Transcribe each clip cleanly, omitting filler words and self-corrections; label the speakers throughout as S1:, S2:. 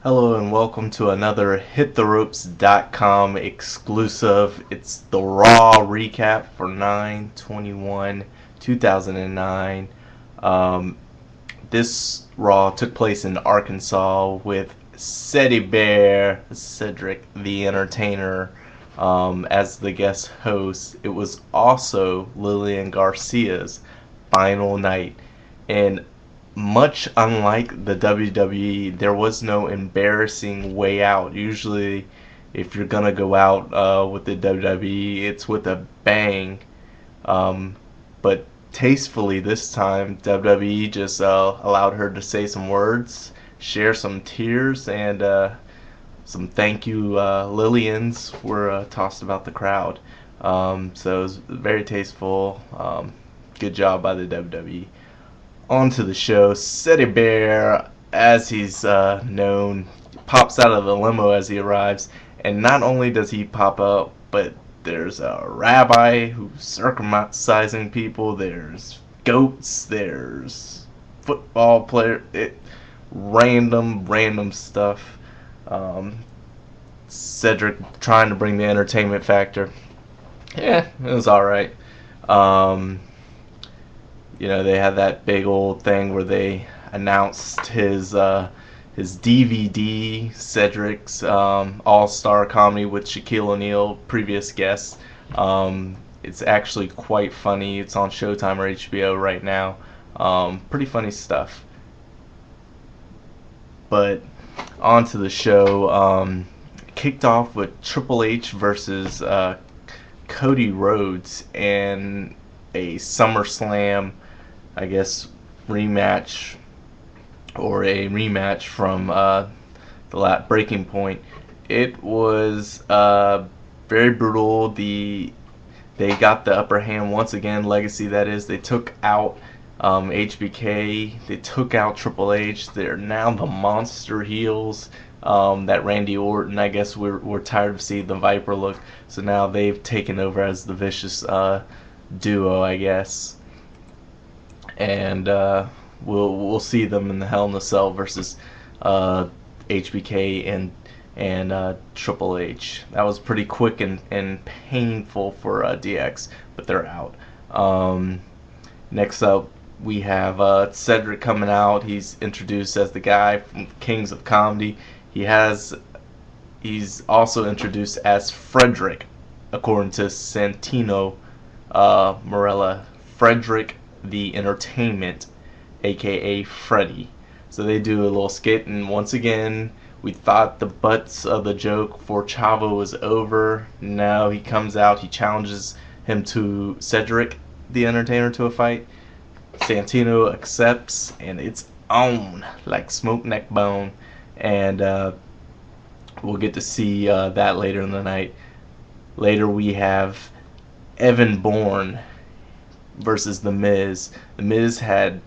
S1: Hello and welcome to another HitTheRopes.com exclusive. It's the Raw recap for 9/21/2009. Um, this Raw took place in Arkansas with Cedric the Entertainer as the guest host. It was also Lillian Garcia's final night. And much unlike the WWE, there was no embarrassing way out. Usually, if you're gonna go out with the WWE, it's with a bang. But tastefully this time, WWE just allowed her to say some words, share some tears, and some thank you Lillians were tossed about the crowd. So it was very tasteful. Good job by the WWE. On to the show. Ceddy Bear, as he's known, pops out of the limo as he arrives, and not only does he pop up, but there's a rabbi who's circumcising people. There's goats. There's football player. Random stuff. Cedric trying to bring the entertainment factor. Yeah, it was all right. Um, they had that big old thing where they announced his DVD, Cedric's All Star Comedy with Shaquille O'Neal, previous guest. It's actually quite funny. It's on Showtime or HBO right now. Pretty funny stuff. But on to the show. Kicked off with Triple H versus Cody Rhodes and a SummerSlam, I guess, rematch or a rematch from the Breaking Point. It was very brutal. They got the upper hand once again. Legacy, that is. They took out HBK. They took out Triple H. They're now the monster heels. That Randy Orton, I guess we're tired of seeing the Viper look, so now they've taken over as the vicious duo, I guess. And we'll see them in the Hell in a Cell versus HBK and Triple H. That was pretty quick and painful for DX, but they're out. Next up, we have Cedric coming out. He's introduced as the guy from Kings of Comedy. He's also introduced as Frederick, according to Santino Marella. Frederick the Entertainment, aka Freddy. So they do a little skit, and once again, we thought the butts of the joke for Chavo was over. Now he comes out, he challenges him to Cedric the Entertainer to a fight. Santino accepts, and it's on like Smoke Neck Bone. And we'll get to see that later in the night. Later we have Evan Bourne versus The Miz. The Miz had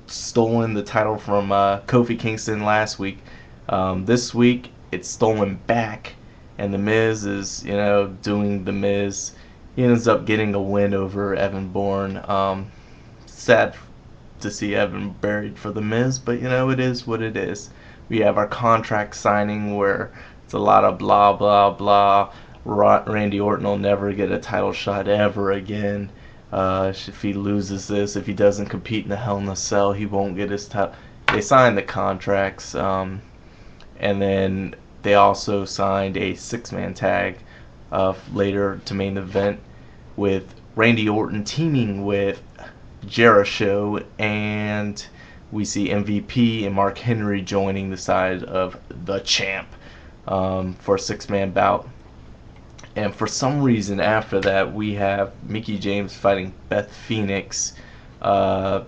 S1: stolen the title from Kofi Kingston last week. This week it's stolen back, and The Miz is, doing The Miz. He ends up getting a win over Evan Bourne. Sad to see Evan buried for The Miz, but it is what it is. We have our contract signing where it's a lot of blah blah blah. Randy Orton will never get a title shot ever again. If he loses this, if he doesn't compete in the Hell in a Cell, he won't get his title. They signed the contracts, and then they also signed a six-man tag later to main event with Randy Orton teaming with Jericho, and we see MVP and Mark Henry joining the side of the champ for a six-man bout. And for some reason after that, we have Mickie James fighting Beth Phoenix, who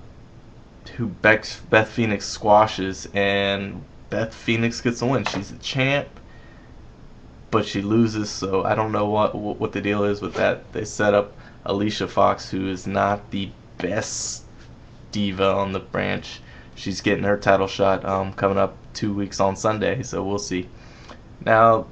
S1: Beth Phoenix squashes, and Beth Phoenix gets the win. She's a champ, but she loses, so I don't know what the deal is with that. They set up Alicia Fox, who is not the best diva on the branch. She's getting her title shot coming up 2 weeks on Sunday, so we'll see. Now,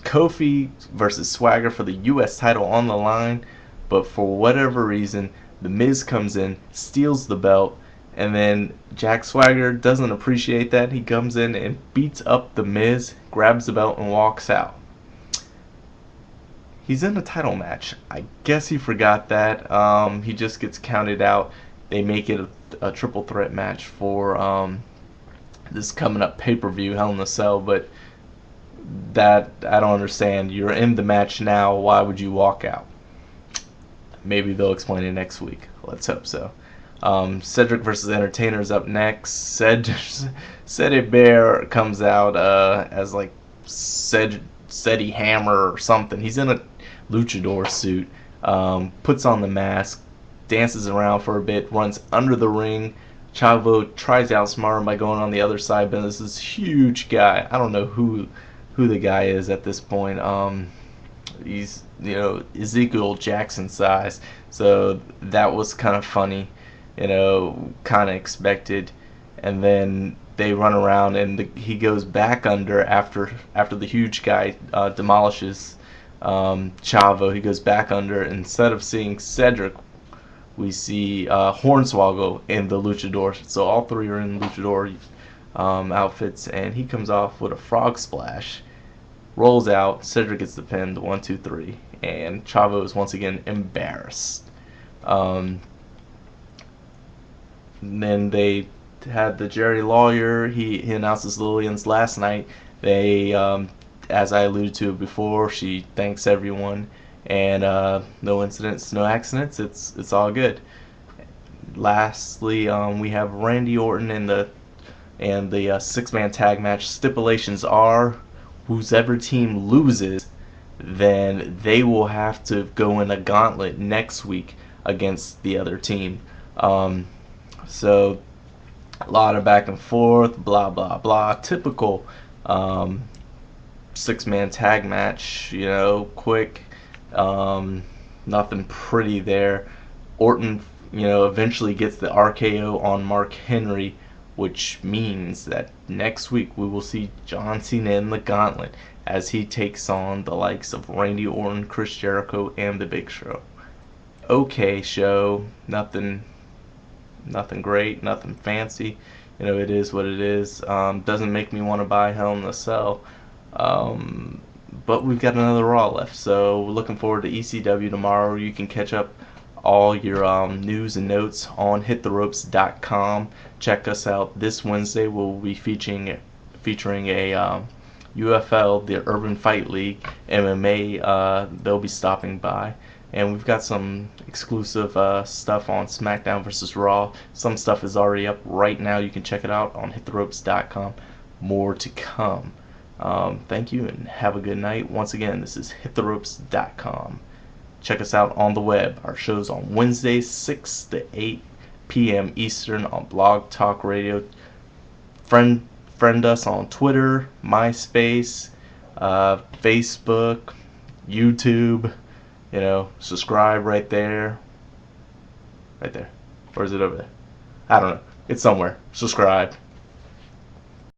S1: Kofi versus Swagger for the U.S. title on the line, but for whatever reason, The Miz comes in, steals the belt, And then Jack Swagger doesn't appreciate that. He comes in and beats up The Miz, grabs the belt, and walks out. He's in a title match. I guess he forgot that. He just gets counted out. They make it a triple threat match for this coming up pay-per-view, Hell in a Cell, but that I don't understand. You're in the match now. Why would you walk out? Maybe they'll explain it next week. Let's hope so. Cedric versus Entertainer is up next. Cedric Bear comes out as like Cedi Hammer or something. He's in a luchador suit. Puts on the mask, dances around for a bit, runs under the ring. Chavo tries to outsmart him by going on the other side, but this is huge guy. I don't know who the guy is at this point. He's Ezekiel Jackson size, so that was kind of funny, kind of expected. And then they run around and he goes back under after the huge guy demolishes Chavo. He goes back under. Instead of seeing Cedric, we see Hornswoggle in the luchador. So all three are in luchador outfits, and he comes off with a frog splash, rolls out. Cedric gets the pin, 1, 2, 3, and Chavo is once again embarrassed. Then they had the Jerry Lawyer. He announces Lillian's last night. They, as I alluded to before, she thanks everyone, and no incidents, no accidents. It's all good. Lastly, we have Randy Orton in the 6-man tag match. Stipulations are, whoever team loses, then they will have to go in a gauntlet next week against the other team. So a lot of back and forth, blah blah blah. Typical 6-man tag match. Quick. Nothing pretty there. Orton, eventually gets the RKO on Mark Henry, which means that next week we will see John Cena in the gauntlet as he takes on the likes of Randy Orton, Chris Jericho, and The Big Show. Okay show, nothing great, nothing fancy. It is what it is. Doesn't make me want to buy Hell in a Cell. But we've got another Raw left, so we're looking forward to ECW tomorrow. You can catch up all your news and notes on hittheropes.com. Check us out this Wednesday. We'll be featuring a UFL, the Urban Fight League, MMA. They'll be stopping by. And we've got some exclusive stuff on SmackDown vs. Raw. Some stuff is already up right now. You can check it out on hittheropes.com. More to come. Thank you and have a good night. Once again, this is hittheropes.com. Check us out on the web. Our show's on Wednesdays, 6 to 8 p.m. Eastern on Blog Talk Radio. Friend us on Twitter, MySpace, Facebook, YouTube. Subscribe right there. Right there. Or is it over there? I don't know. It's somewhere. Subscribe.